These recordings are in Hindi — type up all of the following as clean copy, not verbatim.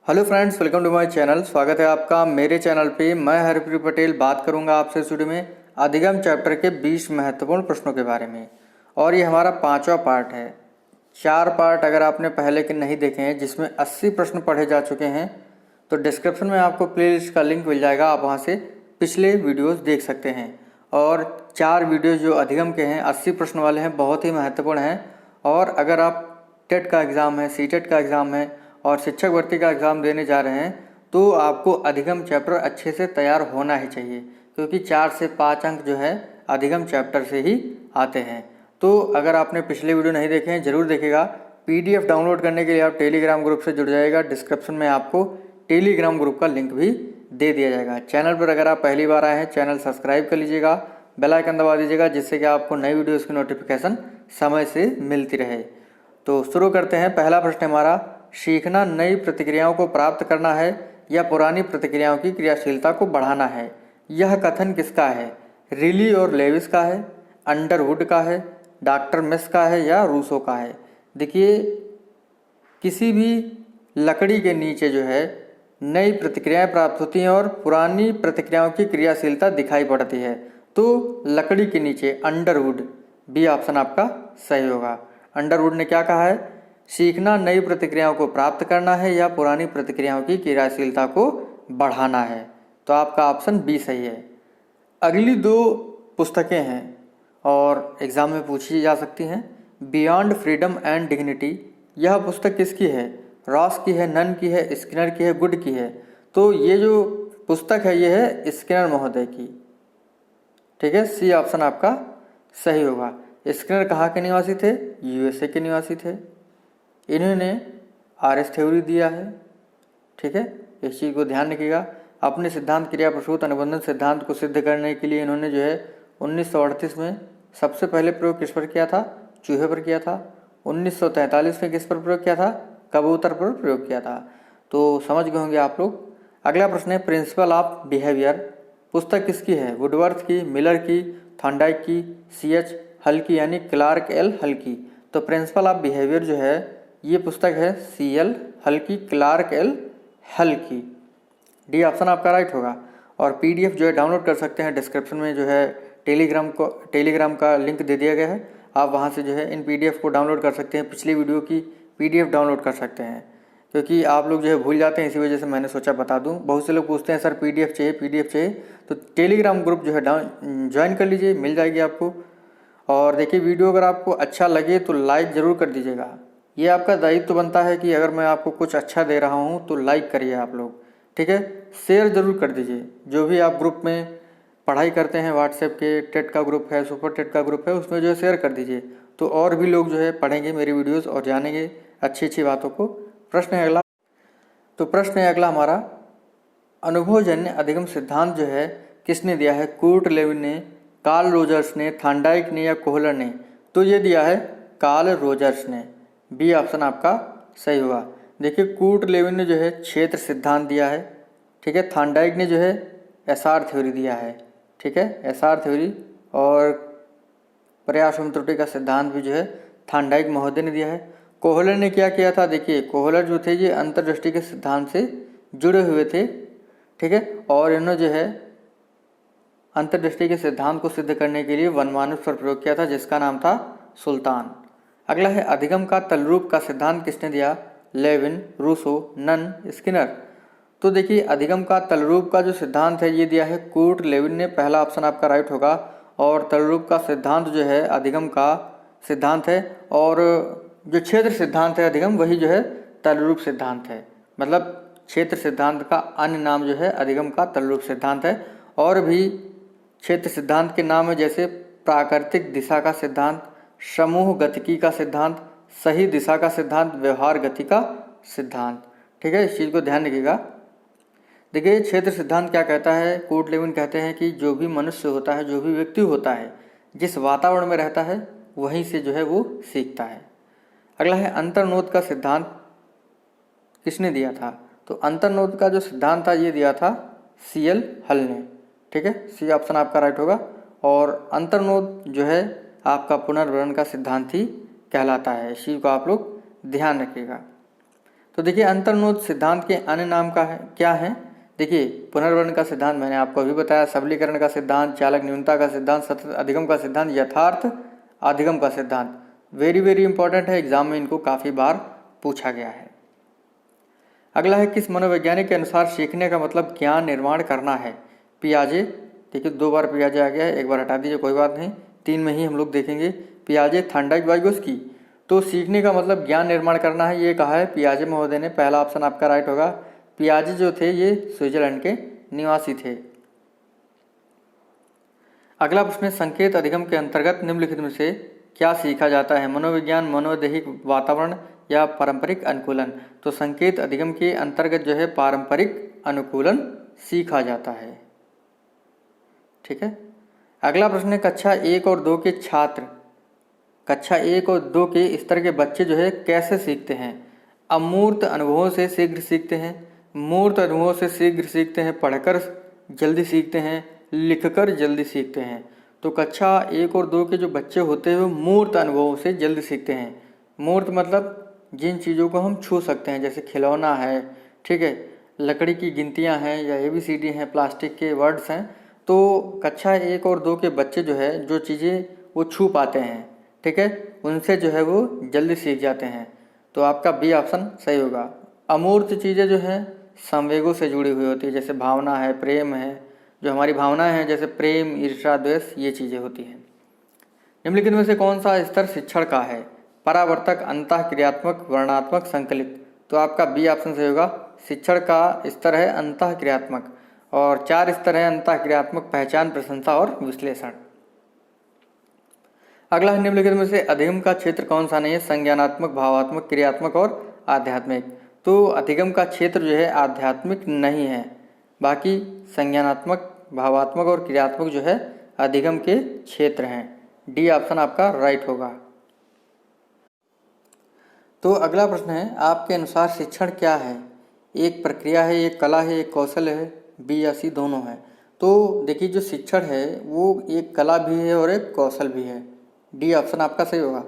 Hello friends, welcome to my channel. स्वागत है आपका मेरे चैनल पे। मैं हरप्रीत पटेल बात करूंगा आपसे इस वीडियो में अधिगम चैप्टर के 20 महत्वपूर्ण प्रश्नों के बारे में। और ये हमारा 5वां पार्ट है। 4 पार्ट अगर आपने पहले के नहीं देखे हैं जिसमें 80 प्रश्न पढ़े जा चुके हैं तो डिस्क्रिप्शन में आपको प्लेलिस्ट का लिंक मिल जाएगा, आप वहाँ से पिछले वीडियोज़ देख सकते हैं। और 4 वीडियो जो अधिगम के हैं 80 प्रश्न वाले हैं, बहुत ही महत्वपूर्ण हैं। और अगर आप टेट का एग्ज़ाम है, सीटेट का एग्ज़ाम है और शिक्षक भर्ती का एग्ज़ाम देने जा रहे हैं तो आपको अधिगम चैप्टर अच्छे से तैयार होना ही चाहिए, क्योंकि 4 से 5 अंक जो है अधिगम चैप्टर से ही आते हैं। तो अगर आपने पिछले वीडियो नहीं देखे हैं ज़रूर देखेगा। PDF डाउनलोड करने के लिए आप टेलीग्राम ग्रुप से जुड़ जाएगा। डिस्क्रिप्शन में आपको टेलीग्राम ग्रुप का लिंक भी दे दिया जाएगा। चैनल पर अगर आप पहली बार आए हैं चैनल सब्सक्राइब कर लीजिएगा, बेल आइकन दबा दीजिएगा, जिससे कि आपको नई वीडियोज़ की नोटिफिकेशन समय से मिलती रहे। तो शुरू करते हैं। पहला प्रश्न हमारा, सीखना नई प्रतिक्रियाओं को प्राप्त करना है या पुरानी प्रतिक्रियाओं की क्रियाशीलता को बढ़ाना है। यह कथन किसका है? रिली और लेविस का है, अंडरवुड का है, डॉक्टर मिस का है या रूसो का है? देखिए, किसी भी लकड़ी के नीचे जो है नई प्रतिक्रियाएं प्राप्त होती हैं और पुरानी प्रतिक्रियाओं की क्रियाशीलता दिखाई पड़ती है। तो लकड़ी के नीचे अंडरवुड, बी ऑप्शन आपका सही होगा। अंडरवुड ने क्या कहा है? सीखना नई प्रतिक्रियाओं को प्राप्त करना है या पुरानी प्रतिक्रियाओं की क्रियाशीलता को बढ़ाना है। तो आपका ऑप्शन बी सही है। अगली 2 पुस्तकें हैं और एग्ज़ाम में पूछी जा सकती हैं। बियॉन्ड फ्रीडम एंड डिग्निटी, यह पुस्तक किसकी है? रॉस की है, नन की है, स्किनर की है, गुड की है? तो ये जो पुस्तक है ये है स्किनर महोदय की। ठीक है, सी ऑप्शन आपका सही होगा। स्किनर कहाँ के निवासी थे? USA के निवासी थे। इन्होंने RS थ्योरी दिया है। ठीक है, इस चीज़ को ध्यान रखिएगा। अपने सिद्धांत क्रिया प्रसूत अनुबंधन सिद्धांत को सिद्ध करने के लिए इन्होंने जो है 1938 में सबसे पहले प्रयोग किस पर किया था? चूहे पर किया था। 1943 में किस पर प्रयोग किया था? कबूतर पर प्रयोग किया था। तो समझ गए होंगे आप लोग। अगला प्रश्न है, प्रिंसिपल ऑफ बिहेवियर पुस्तक किसकी है? वुडवर्थ की, मिलर की, थॉर्नडाइक की, CH हल की यानी क्लार्क L हल की? तो प्रिंसिपल ऑफ बिहेवियर जो है ये पुस्तक है CL हल की, क्लार्क L हल की। डी ऑप्शन आपका राइट होगा। और PDF जो है डाउनलोड कर सकते हैं। डिस्क्रिप्शन में जो है टेलीग्राम का लिंक दे दिया गया है, आप वहां से जो है इन PDF को डाउनलोड कर सकते हैं। पिछली वीडियो की PDF डाउनलोड कर सकते हैं, क्योंकि आप लोग जो है भूल जाते हैं, इसी वजह से मैंने सोचा बता दूं। बहुत से लोग पूछते हैं सर PDF चाहिए, तो टेलीग्राम ग्रुप जो है ज्वाइन कर लीजिए, मिल जाएगी आपको। और देखिए, वीडियो अगर आपको अच्छा लगे तो लाइक ज़रूर कर दीजिएगा। ये आपका दायित्व तो बनता है कि अगर मैं आपको कुछ अच्छा दे रहा हूँ तो लाइक करिए आप लोग। ठीक है, शेयर ज़रूर कर दीजिए। जो भी आप ग्रुप में पढ़ाई करते हैं, व्हाट्सएप के टेट का ग्रुप है, सुपर टेट का ग्रुप है, उसमें जो है शेयर कर दीजिए, तो और भी लोग जो है पढ़ेंगे मेरी वीडियोज़ और जानेंगे अच्छी अच्छी बातों को। प्रश्न है अगला। तो प्रश्न है अगला हमारा, अनुभवजन्य अधिगम सिद्धांत जो है किसने दिया है? कूर्ट लेविन ने, कार्ल रोजर्स ने, थॉर्नडाइक ने या कोहलर ने? तो ये दिया है कार्ल रोजर्स ने। बी ऑप्शन आपका सही हुआ। देखिए, कूर्ट लेविन ने जो है क्षेत्र सिद्धांत दिया है। ठीक है, थॉर्नडाइक ने जो है SR थ्योरी दिया है। ठीक है, SR थ्योरी और प्रयास एवं त्रुटि का सिद्धांत भी जो है थॉर्नडाइक महोदय ने दिया है। कोहलर ने क्या किया था? देखिए, कोहलर जो थे ये अंतर्दृष्टि के सिद्धांत से जुड़े हुए थे। ठीक है, और इन्होंने जो है अंतर्दृष्टि के सिद्धांत को सिद्ध करने के लिए वनमानुष पर प्रयोग किया था, जिसका नाम था सुल्तान। अगला है, अधिगम का तलरूप का सिद्धांत किसने दिया? Lewin, Rousseau, Nunn, Skinner? तो देखिए, अधिगम का तलरूप का जो सिद्धांत है ये दिया है कूर्ट लेविन ने। पहला ऑप्शन आपका राइट होगा। और तलरूप का सिद्धांत जो है अधिगम का सिद्धांत है, और जो क्षेत्र सिद्धांत है अधिगम, वही जो है तलरूप सिद्धांत है। मतलब क्षेत्र सिद्धांत का अन्य नाम जो है अधिगम का तलरूप सिद्धांत है। और भी क्षेत्र सिद्धांत के नाम है, जैसे प्राकृतिक दिशा का सिद्धांत, समूह गतिकी का सिद्धांत, सही दिशा का सिद्धांत, व्यवहार गति का सिद्धांत। ठीक है, इस चीज़ को ध्यान रखिएगा। देखिए, क्षेत्र सिद्धांत क्या कहता है? कूर्ट लेविन कहते हैं कि जो भी मनुष्य होता है, जो भी व्यक्ति होता है, जिस वातावरण में रहता है वहीं से जो है वो सीखता है। अगला है, अंतर्नोद का सिद्धांत किसने दिया था? तो अंतर्नोद का जो सिद्धांत था ये दिया था CL हल ने। ठीक है, सी ऑप्शन आपका राइट होगा। और अंतर्नोद जो है आपका पुनर्वरण का सिद्धांत ही कहलाता है। इसी को आप लोग ध्यान रखिएगा। तो देखिए अंतर्निहित सिद्धांत के अन्य नाम का है क्या है? देखिए पुनर्वर्ण का सिद्धांत मैंने आपको अभी बताया, सबलीकरण का सिद्धांत, चालक न्यूनता का सिद्धांत, सतत अधिगम का सिद्धांत, यथार्थ अधिगम का सिद्धांत। वेरी इंपॉर्टेंट है, एग्जाम में इनको काफ़ी बार पूछा गया है। अगला है किस मनोवैज्ञानिक के अनुसार सीखने का मतलब ज्ञान निर्माण करना है? पियाजे। देखिए 2 बार पियाजे आ गया है, 1 बार हटा दीजिए कोई बात नहीं, 3 में ही हम लोग देखेंगे। पियाजे, थॉर्नडाइक, वाइगोत्स्की। तो सीखने का मतलब ज्ञान निर्माण करना है, ये कहा है पियाजे महोदय ने। पहला ऑप्शन आपका राइट होगा। पियाजे जो थे ये स्विट्जरलैंड के निवासी थे। अगला प्रश्न है संकेत अधिगम के अंतर्गत निम्नलिखित में से क्या सीखा जाता है? मनोविज्ञान, मनोदैहिक वातावरण या पारंपरिक अनुकूलन। तो संकेत अधिगम के अंतर्गत जो है पारंपरिक अनुकूलन सीखा जाता है। ठीक है। अगला प्रश्न है कक्षा 1 और 2 के छात्र, कक्षा 1 और 2 के स्तर के बच्चे जो है कैसे सीखते हैं? अमूर्त अनुभवों से शीघ्र सीखते हैं, मूर्त अनुभवों से शीघ्र सीखते हैं, पढ़कर जल्दी सीखते हैं, लिखकर जल्दी सीखते हैं। तो कक्षा 1 और 2 के जो बच्चे होते हैं वो मूर्त अनुभवों से जल्दी सीखते हैं। मूर्त मतलब जिन चीज़ों को हम छू सकते हैं, जैसे खिलौना है, ठीक है, लकड़ी की गिनतियां हैं या ABCD हैं, प्लास्टिक के वर्ड्स हैं। तो कक्षा 1 और 2 के बच्चे जो है जो चीज़ें वो छू पाते हैं, ठीक है, उनसे जो है वो जल्दी सीख जाते हैं। तो आपका बी ऑप्शन सही होगा। अमूर्त चीज़ें जो हैं संवेगों से जुड़ी हुई होती है, जैसे भावना है, प्रेम है, जो हमारी भावनाएं हैं जैसे प्रेम, ईर्ष्या, द्वेष, ये चीज़ें होती हैं। निम्नलिखित में से कौन सा स्तर शिक्षण का है? परावर्तक, अंतःक्रियात्मक, वर्णनात्मक, संकलित। तो आपका बी ऑप्शन सही होगा। शिक्षण का स्तर है अंतःक्रियात्मक और 4 स्तर है अंतःक्रियात्मक, पहचान, प्रशंसा और विश्लेषण। अगला है निम्नलिखित में से अधिगम का क्षेत्र कौन सा नहीं है? संज्ञानात्मक, भावात्मक, क्रियात्मक और आध्यात्मिक। तो अधिगम का क्षेत्र जो है आध्यात्मिक नहीं है, बाकी संज्ञानात्मक, भावात्मक और क्रियात्मक जो है अधिगम के क्षेत्र हैं। डी ऑप्शन आपका राइट होगा। तो अगला प्रश्न है आपके अनुसार शिक्षण क्या है? एक प्रक्रिया है, एक कला है, एक कौशल है, बी या सी दोनों है। तो देखिए जो शिक्षण है वो एक कला भी है और एक कौशल भी है। डी ऑप्शन आपका सही होगा।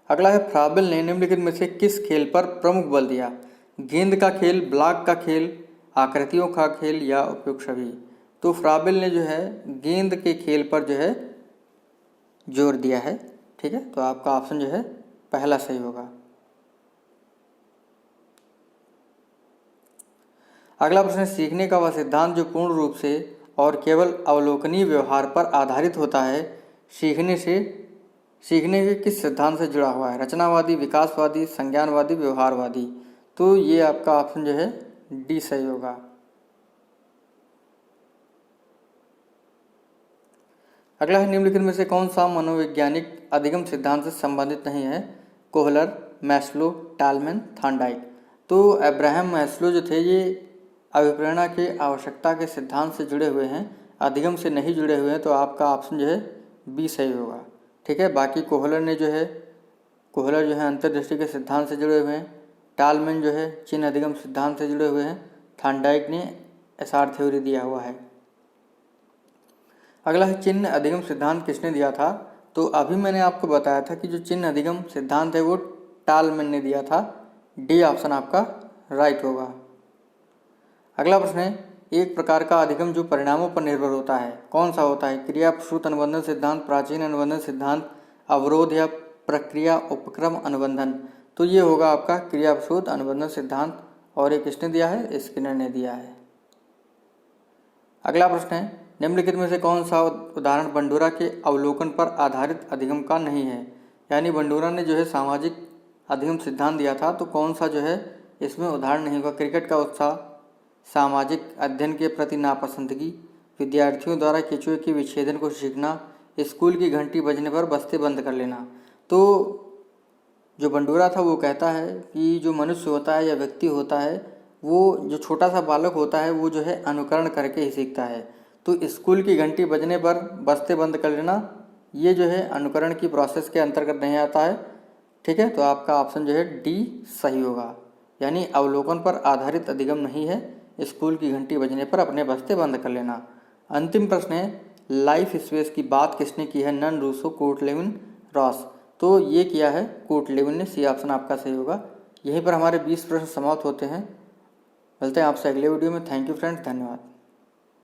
अगला है फ्राबेल ने निम्नलिखित में से किस खेल पर प्रमुख बल दिया? गेंद का खेल, ब्लॉक का खेल, आकृतियों का खेल या उपयुक्त सभी। तो फ्राबेल ने जो है गेंद के खेल पर जो है जोर दिया है। ठीक है, तो आपका ऑप्शन जो है पहला सही होगा। अगला प्रश्न है सीखने का वह सिद्धांत जो पूर्ण रूप से और केवल अवलोकनीय व्यवहार पर आधारित होता है सीखने के किस सिद्धांत से जुड़ा हुआ है? रचनावादी, विकासवादी, संज्ञानवादी, व्यवहारवादी। तो ये आपका ऑप्शन जो है डी सही होगा। अगला है निम्नलिखित में से कौन सा मनोवैज्ञानिक अधिगम सिद्धांत से संबंधित नहीं है? Kohler, Maslow, Tolman, Thorndike. तो अब्राहम मैस्लो जो थे ये अभिप्रेरणा के आवश्यकता के सिद्धांत से जुड़े हुए हैं, अधिगम से नहीं जुड़े हुए हैं। तो आपका ऑप्शन जो है बी सही होगा। ठीक है, बाकी कोहलर जो है अंतर्दृष्टि के सिद्धांत से जुड़े हुए हैं, टालमैन जो है चिन्ह अधिगम सिद्धांत से जुड़े हुए हैं, थॉर्नडाइक ने एसआर थ्योरी दिया हुआ है। अगला है चिन्ह अधिगम सिद्धांत किसने दिया था? तो अभी मैंने आपको बताया था कि जो चिन्ह अधिगम सिद्धांत है वो टालमैन ने दिया था। डी ऑप्शन आपका राइट होगा। अगला प्रश्न है एक प्रकार का अधिगम जो परिणामों पर निर्भर होता है कौन सा होता है? क्रिया प्रसूत अनुबंधन सिद्धांत, प्राचीन अनुबंधन सिद्धांत, अवरोध या प्रक्रिया उपक्रम अनुबंधन। तो ये होगा आपका क्रिया प्रसूत अनुबंधन सिद्धांत और ये किसने दिया है? स्किनर ने दिया है। अगला प्रश्न है निम्नलिखित में से कौन सा उदाहरण बंडूरा के अवलोकन पर आधारित अधिगम का नहीं है? यानी बंडूरा ने जो है सामाजिक अधिगम सिद्धांत दिया था, तो कौन सा जो है इसमें उदाहरण नहीं होगा? क्रिकेट का उत्साह, सामाजिक अध्ययन के प्रति नापसंदगी, विद्यार्थियों द्वारा केंचुए के विच्छेदन को सीखना, स्कूल की घंटी बजने पर बस्ते बंद कर लेना। तो जो बंडूरा था वो कहता है कि जो मनुष्य होता है या व्यक्ति होता है वो जो छोटा सा बालक होता है वो जो है अनुकरण करके ही सीखता है। तो स्कूल की घंटी बजने पर बस्ते बंद कर लेना ये जो है अनुकरण की प्रोसेस के अंतर्गत नहीं आता है। ठीक है, तो आपका ऑप्शन जो है डी सही होगा, यानी अवलोकन पर आधारित अधिगम नहीं है, स्कूल की घंटी बजने पर अपने बस्ते बंद कर लेना। अंतिम प्रश्न है लाइफ स्पेस की बात किसने की है? Nunn, Rousseau, Kurt Lewin, Ross. तो ये किया है कोर्टलेविन ने। सी ऑप्शन आपका सही होगा। यहीं पर हमारे 20 प्रश्न समाप्त होते हैं। मिलते हैं आपसे अगले वीडियो में। थैंक यू फ्रेंड्स, धन्यवाद।